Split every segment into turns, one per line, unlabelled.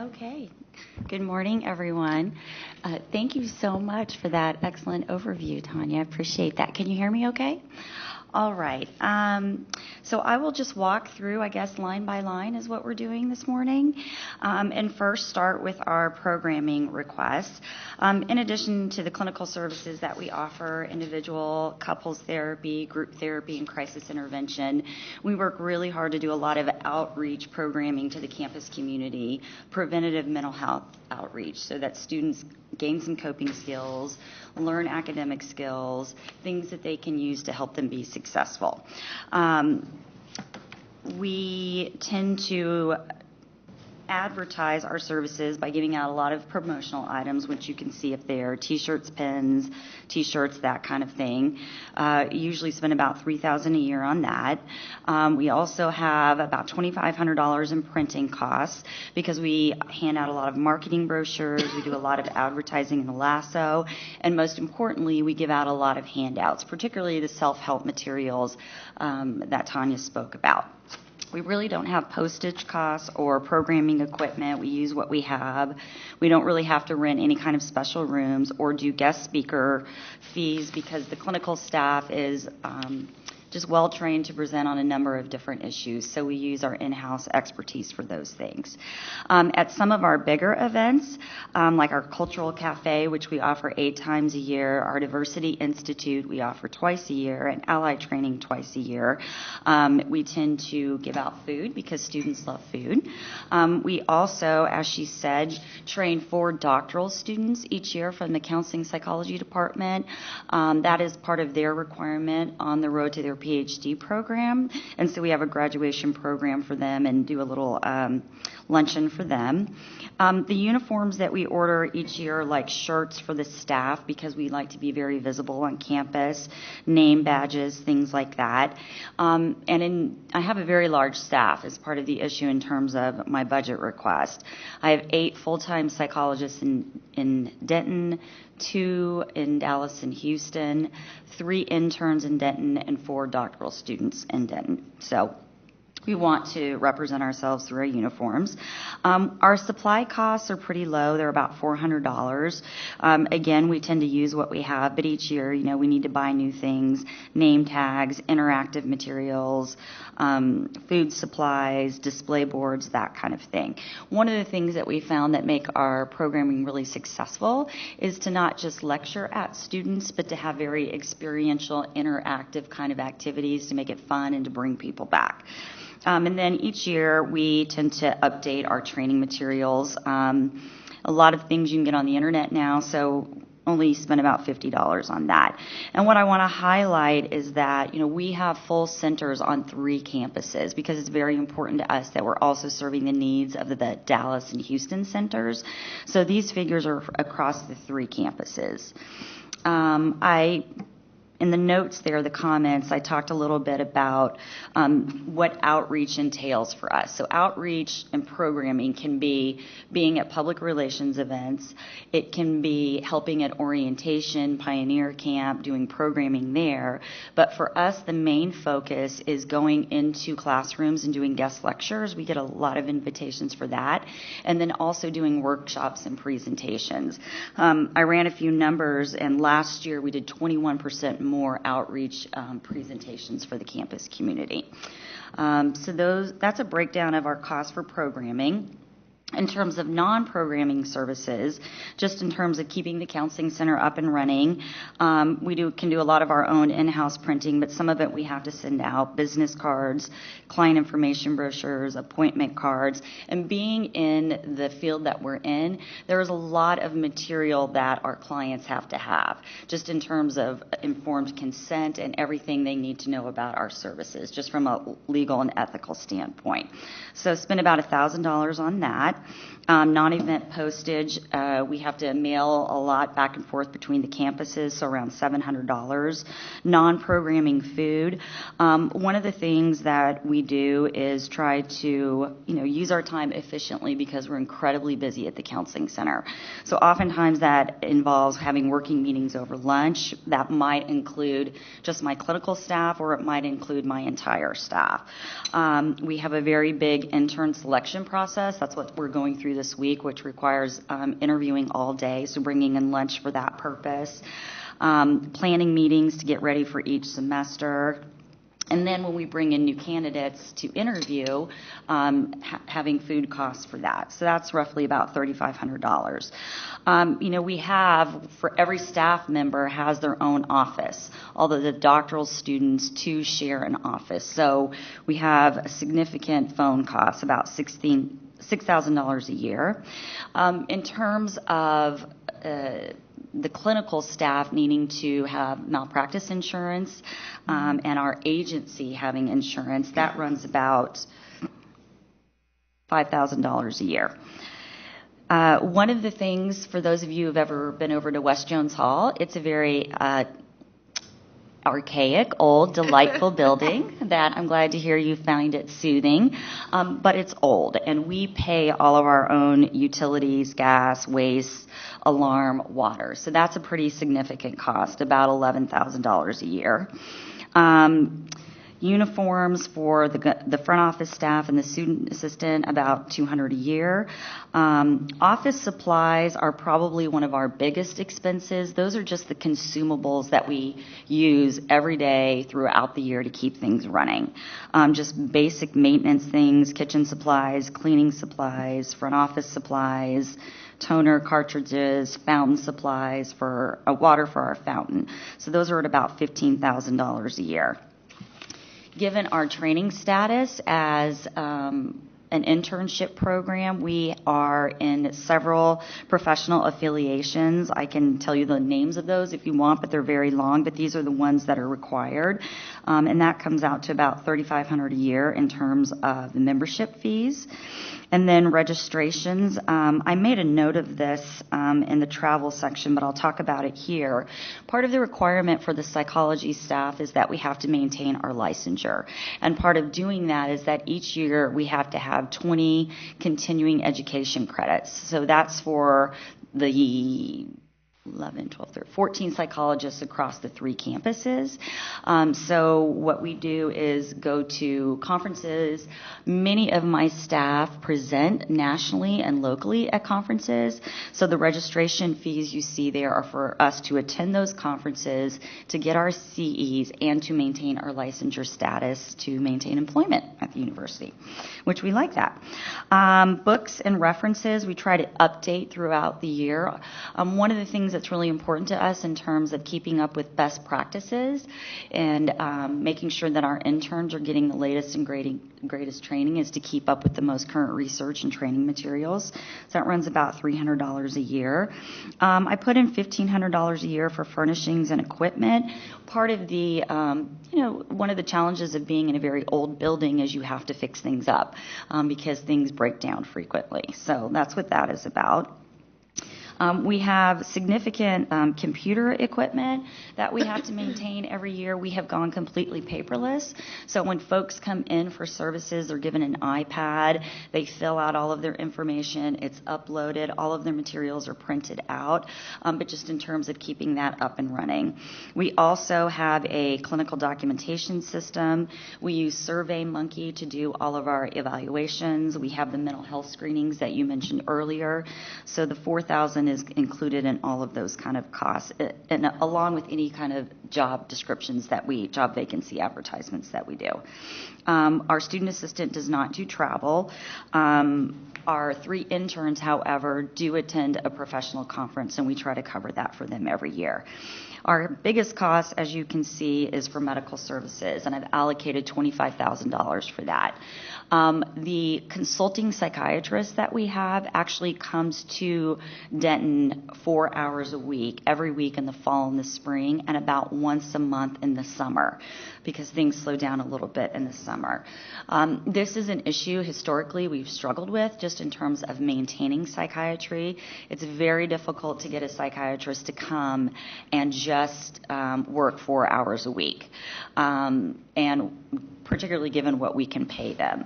Okay. Good morning, everyone. Thank you so much for that excellent overview, Tanya. I appreciate that. Can you hear me okay? All right. So I will just walk through, I guess, line by line is what we're doing this morning. And first start with our programming requests. In addition to the clinical services that we offer, individual, couples therapy, group therapy, and crisis intervention, we work really hard to do a lot of outreach programming to the campus community, preventative mental health outreach, so that students gain some coping skills, learn academic skills, things that they can use to help them be successful. We tend to advertise our services by giving out a lot of promotional items, which you can see up there: t-shirts, pens, t-shirts, that kind of thing. Usually spend about $3,000 a year on that. We also have about $2,500 in printing costs because we hand out a lot of marketing brochures. We do a lot of advertising in the lasso, and most importantly, we give out a lot of handouts, particularly the self-help materials that Tanya spoke about. We really don't have postage costs or programming equipment. We use what we have. We don't really have to rent any kind of special rooms or do guest speaker fees because the clinical staff is just well trained to present on a number of different issues. So we use our in-house expertise for those things. At some of our bigger events, like our Cultural Cafe, which we offer 8 times a year, our Diversity Institute we offer twice a year, and Ally Training twice a year, we tend to give out food because students love food. We also, as she said, train 4 doctoral students each year from the Counseling Psychology Department. That is part of their requirement on the road to their PhD program, and so we have a graduation program for them and do a little luncheon for them. The uniforms that we order each year are like shirts for the staff because we like to be very visible on campus, name badges, things like that. I have a very large staff as part of the issue in terms of my budget request. I have 8 full-time psychologists in Denton, 2 in Dallas and Houston, 3 interns in Denton, and 4 doctoral students in Denton. So we want to represent ourselves through our uniforms. Our supply costs are pretty low. They're about $400. Again, we tend to use what we have, but each year, we need to buy new things: name tags, interactive materials, food supplies, display boards, that kind of thing. One of the things that we found that make our programming really successful is to not just lecture at students, but to have very experiential, interactive kind of activities to make it fun and to bring people back. And then each year we tend to update our training materials. A lot of things you can get on the internet now, so only spend about $50 on that. And what I want to highlight is that, we have full centers on 3 campuses because it's very important to us that we're also serving the needs of the Dallas and Houston centers. So these figures are across the 3 campuses. In the notes there, the comments, I talked a little bit about what outreach entails for us. So outreach and programming can be being at public relations events. It can be helping at orientation, pioneer camp, doing programming there. But for us, the main focus is going into classrooms and doing guest lectures. We get a lot of invitations for that. And then also doing workshops and presentations. I ran a few numbers, and last year we did 21% more outreach presentations for the campus community. So that's a breakdown of our cost for programming. In terms of non-programming services, just in terms of keeping the counseling center up and running, we can do a lot of our own in-house printing, but some of it we have to send out: business cards, client information brochures, appointment cards. And being in the field that we're in, there is a lot of material that our clients have to have, just in terms of informed consent and everything they need to know about our services, just from a legal and ethical standpoint. So spend about $1,000 on that. Non-event postage, we have to mail a lot back and forth between the campuses, so around $700. Non-programming food. One of the things that we do is try to, use our time efficiently because we're incredibly busy at the counseling center. So oftentimes that involves having working meetings over lunch. That might include just my clinical staff, or it might include my entire staff. We have a very big intern selection process. That's what we're we're going through this week, which requires interviewing all day, so bringing in lunch for that purpose, planning meetings to get ready for each semester. And then when we bring in new candidates to interview, having food costs for that. So that's roughly about $3,500. We have, for every staff member has their own office, although the doctoral students too share an office. So we have a significant phone cost, about $6,000 a year. In terms of the clinical staff needing to have malpractice insurance and our agency having insurance, that runs about $5,000 a year. One of the things, for those of you who have ever been over to West Jones Hall, it's a very archaic, old, delightful building that I'm glad to hear you find it soothing, but it's old, and we pay all of our own utilities, gas, waste, alarm, water. So that's a pretty significant cost, about $11,000 a year. Uniforms for the front office staff and the student assistant, about $200 a year. Office supplies are probably one of our biggest expenses. Those are just the consumables that we use every day throughout the year to keep things running. Just basic maintenance things, kitchen supplies, cleaning supplies, front office supplies, toner, cartridges, fountain supplies, for water for our fountain. So those are at about $15,000 a year. Given our training status as an internship program, we are in several professional affiliations. I can tell you the names of those if you want, but they're very long, but these are the ones that are required. And that comes out to about $3,500 a year in terms of the membership fees. And then registrations. I made a note of this in the travel section, but I'll talk about it here. Part of the requirement for the psychology staff is that we have to maintain our licensure. And part of doing that is that each year we have to have 20 continuing education credits. So that's for the 11, 12, 13, 14 psychologists across the 3 campuses. So what we do is go to conferences. Many of my staff present nationally and locally at conferences. So the registration fees you see there are for us to attend those conferences, to get our CEs, and to maintain our licensure status to maintain employment at the university, which we like that. Books and references we try to update throughout the year. One of the things that's really important to us in terms of keeping up with best practices and making sure that our interns are getting the latest and greatest training is to keep up with the most current research and training materials. So that runs about $300 a year. I put in $1,500 a year for furnishings and equipment. Part of the, one of the challenges of being in a very old building is you have to fix things up because things break down frequently. So that's what that is about. We have significant computer equipment that we have to maintain every year. We have gone completely paperless. So when folks come in for services, they're given an iPad. They fill out all of their information. It's uploaded. All of their materials are printed out. But just in terms of keeping that up and running. We also have a clinical documentation system. We use SurveyMonkey to do all of our evaluations. We have the mental health screenings that you mentioned earlier. So the $4,000 is included in all of those kind of costs, and along with any kind of job descriptions job vacancy advertisements that we do. Our student assistant does not do travel. Our 3 interns, however, do attend a professional conference, and we try to cover that for them every year. Our biggest cost, as you can see, is for medical services, and I've allocated $25,000 for that. The consulting psychiatrist that we have actually comes to Denton 4 hours a week, every week in the fall and the spring, and about once a month in the summer, because things slow down a little bit in the summer. This is an issue historically we've struggled with just in terms of maintaining psychiatry. It's very difficult to get a psychiatrist to come and just work 4 hours a week. And particularly given what we can pay them.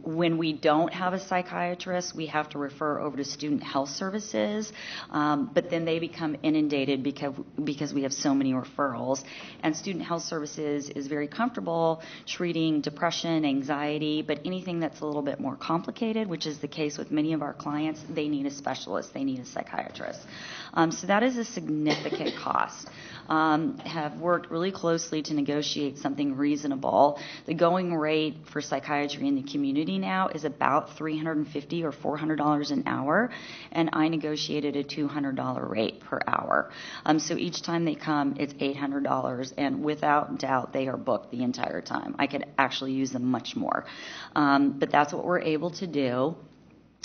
When we don't have a psychiatrist, we have to refer over to student health services, but then they become inundated because we have so many referrals. And student health services is very comfortable treating depression, anxiety, but anything that's a little bit more complicated, which is the case with many of our clients, they need a specialist, they need a psychiatrist. So that is a significant cost. Have worked really closely to negotiate something reasonable. The going rate for psychiatry in the community now is about $350 or $400 an hour, and I negotiated a $200 rate per hour. So each time they come, it's $800, and without doubt, they are booked the entire time. I could actually use them much more. But that's what we're able to do.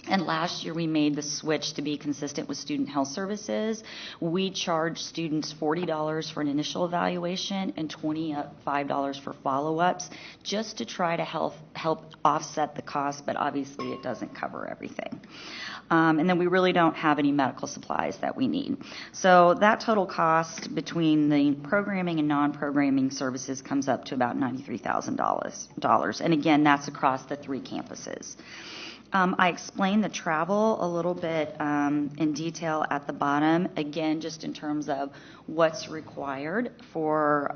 And last year we made the switch to be consistent with student health services. We charge students $40 for an initial evaluation and $25 for follow-ups, just to try to help offset the cost, but obviously it doesn't cover everything. And then we really don't have any medical supplies that we need. So that total cost between the programming and non-programming services comes up to about $93,000. And again, that's across the 3 campuses. I explained the travel a little bit in detail at the bottom, again, just in terms of what's required for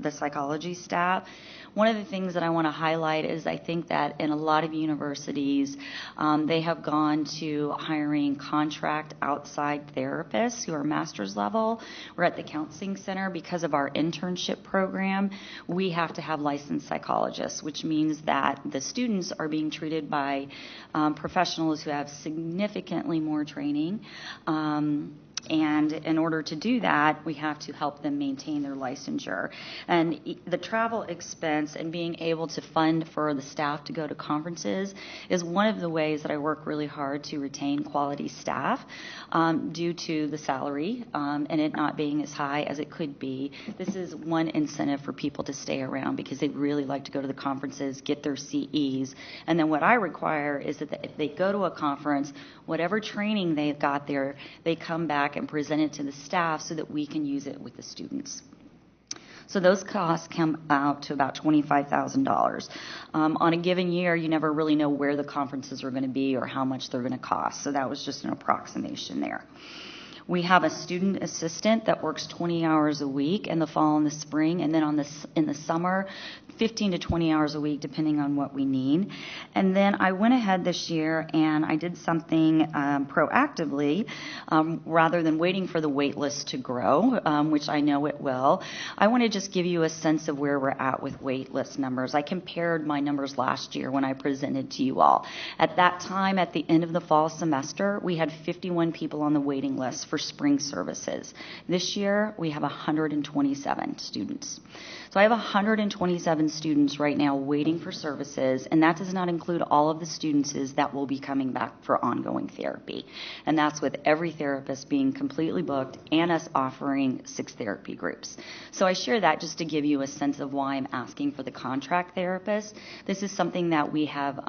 the psychology staff. One of the things that I want to highlight is I think that in a lot of universities, they have gone to hiring contract outside therapists who are master's level. We're at the counseling center because of our internship program. We have to have licensed psychologists, which means that the students are being treated by professionals who have significantly more training. And in order to do that, we have to help them maintain their licensure. And the travel expense and being able to fund for the staff to go to conferences is one of the ways that I work really hard to retain quality staff due to the salary and it not being as high as it could be. This is one incentive for people to stay around because they really like to go to the conferences, get their CEs. And then what I require is that if they go to a conference, whatever training they've got there, they come back and present it to the staff so that we can use it with the students. So those costs come out to about $25,000. On a given year, you never really know where the conferences are going to be or how much they're going to cost. So that was just an approximation there. We have a student assistant that works 20 hours a week in the fall and the spring, and then in the summer, 15 to 20 hours a week, depending on what we need. And then I went ahead this year and I did something proactively, rather than waiting for the wait list to grow, which I know it will. I want to just give you a sense of where we're at with wait list numbers. I compared my numbers last year when I presented to you all. At that time, at the end of the fall semester, we had 51 people on the waiting list for spring services. This year, we have 127 students. So I have 127 students right now waiting for services, and that does not include all of the students that will be coming back for ongoing therapy. And that's with every therapist being completely booked and us offering 6 therapy groups. So I share that just to give you a sense of why I'm asking for the contract therapist. This is something that we have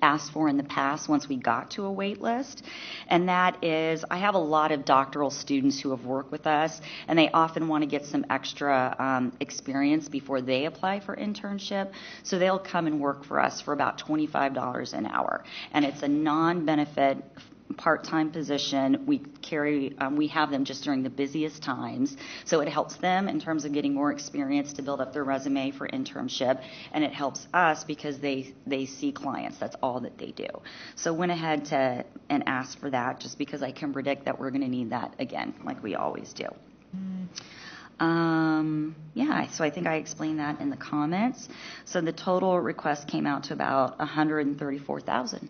asked for in the past once we got to a wait list, and that is I have a lot of doctoral students who have worked with us, and they often want to get some extra experience before they apply for internship. So they'll come and work for us for about $25 an hour. And it's a non-benefit part-time position. We have them just during the busiest times. So it helps them in terms of getting more experience to build up their resume for internship. And it helps us because they see clients. That's all that they do. So went ahead and asked for that just because I can predict that we're going to need that again, like we always do. So I think I explained that in the comments. So the total request came out to about $134,000.